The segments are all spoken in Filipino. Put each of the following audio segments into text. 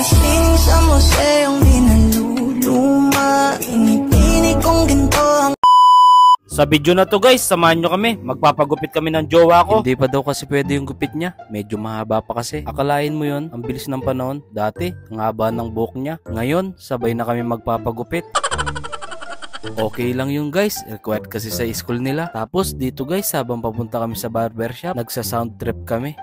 lasing sa museong di naluluma. Inipinig kong ginto ang... Sa video na to guys, samahan nyo kami. Magpapagupit kami ng jowa ko. Hindi pa daw kasi pwede yung gupit niya. Medyo mahaba pa kasi. Akalain mo yun, ang bilis ng panahon. Dati, ang haba ng buhok niya. Ngayon, sabay na kami magpapagupit. Okay lang yung guys, required kasi sa school nila. Tapos dito guys, habang papunta kami sa barbershop, nagsa-sound trip kami.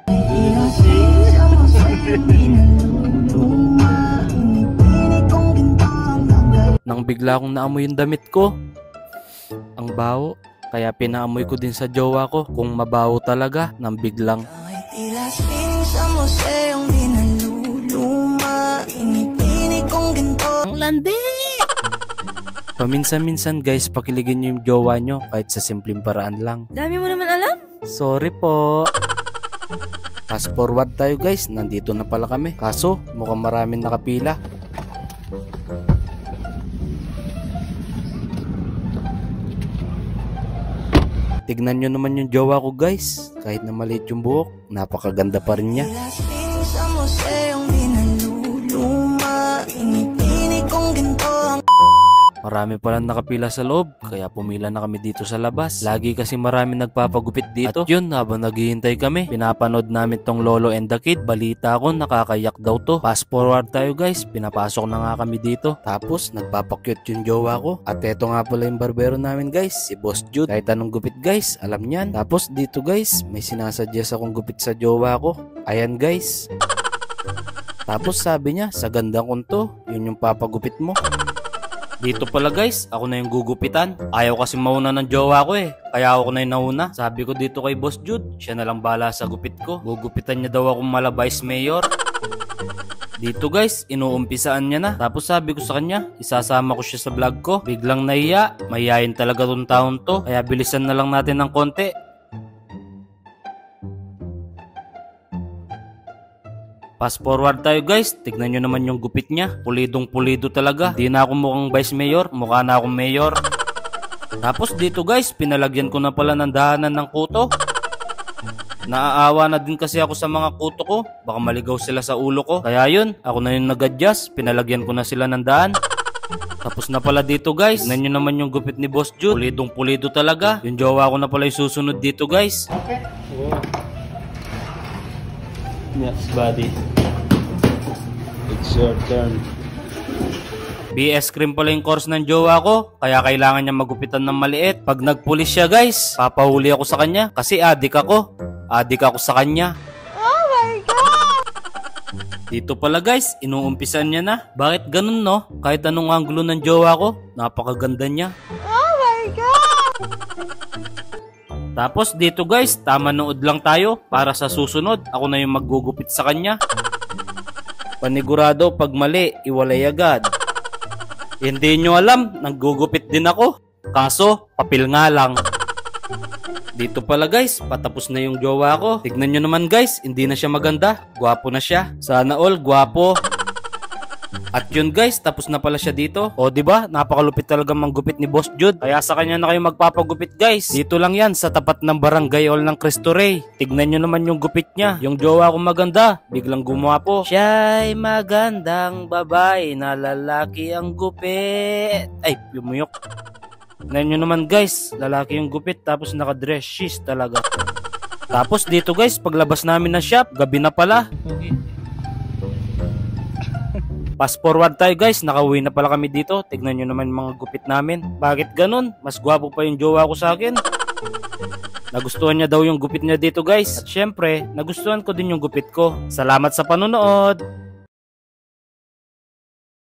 Nang bigla akong naamoy yung damit ko, ang baho, kaya pinaamoy ko din sa jowa ko kung mabaho talaga nang biglang. Ang landi! Paminsan-minsan guys, pakiligin nyo yung jowa nyo kahit sa simpleng paraan lang. Dami mo naman alam? Sorry po. Fast forward tayo guys, nandito na pala kami. Kaso mukhang maraming nakapila. Tignan nyo naman yung jowa ko guys. Kahit na maliit yung buhok, napakaganda pa rin niya. Marami palang nakapila sa loob, kaya pumila na kami dito sa labas. Lagi kasi marami nagpapagupit dito. At yun, habang naghihintay kami, pinapanood namin tong Lolo and the Kid. Balita ko, nakakayak daw to. Fast forward tayo guys, pinapasok na nga kami dito. Tapos, nagpapakyut yung jowa ko. At eto nga pala yung barbero namin guys, si Boss Jude. Kahit anong gupit guys, alam niyan. Tapos dito guys, may sinasuggest akong gupit sa jowa ko. Ayan guys. Tapos sabi niya, sa gandang kunto, yun yung papagupit mo. Dito pala guys, ako na yung gugupitan. Ayaw kasi mauna ng jowa ko eh. Kaya ako na yung nauna. Sabi ko dito kay Boss Jude, siya na lang bahala sa gupit ko. Gugupitan niya daw akong mala Vice Mayor. Dito guys, inuumpisaan niya na. Tapos sabi ko sa kanya, isasama ko siya sa vlog ko. Biglang nahiya, mahihayin talaga tong taon to. Kaya bilisan na lang natin ng konti. Fast forward tayo guys, tignan nyo naman yung gupit niya. Pulidong pulido talaga. Di na ako mukhang Vice Mayor, mukha na akong Mayor. Tapos dito guys, pinalagyan ko na pala ng dahanan ng kuto. Naaawa na din kasi ako sa mga kuto ko. Baka maligaw sila sa ulo ko. Kaya yun, ako na yung nag-adjust. Pinalagyan ko na sila ng daan. Tapos na pala dito guys. Tignan nyo naman yung gupit ni Boss Jude. Pulidong pulido talaga. Yung jowa ko na pala yung susunod dito guys. Okay. Oh. Yes, buddy. It's your turn. BS cream pala yung course ng jowa ko, kaya kailangan niya magupitan ng maliit. Pag nagpulis siya guys, papahuli ako sa kanya kasi adik ako. Adik ako sa kanya. Oh my God! Dito pala guys, inuumpisan niya na. Bakit ganun no? Kahit anong anggulo ng jowa ko, napakaganda niya. Oh my God! Tapos dito guys, tama nood lang tayo para sa susunod, ako na yung maggugupit sa kanya. Panigurado, pag mali, iwalay agad. Hindi nyo alam, naggugupit din ako. Kaso, papel nga lang. Dito pala guys, patapos na yung jowa ko. Tignan nyo naman guys, hindi na siya maganda. Gwapo na siya. Sana all, gwapo. At yun guys, tapos na pala siya dito. O diba, napakalupit talaga manggupit ni Boss Jude. Kaya sa kanya na kayo magpapagupit guys. Dito lang yan, sa tapat ng Barangay Hall ng Cristo Rey. Tignan nyo naman yung gupit niya. Yung jowa ko maganda, biglang gumapo. Siya'y magandang babae na lalaki ang gupit. Ay, lumuyok. Tignan nyo naman guys, lalaki yung gupit tapos nakadress shoes talaga. Tapos dito guys, paglabas namin ng shop, gabi na pala. Fast forward tayo guys, nakauwi na pala kami dito. Tignan nyo naman mga gupit namin. Bakit ganun? Mas gwapo pa yung jowa ko sa akin. Nagustuhan niya daw yung gupit niya dito guys. At syempre, nagustuhan ko din yung gupit ko. Salamat sa panonood!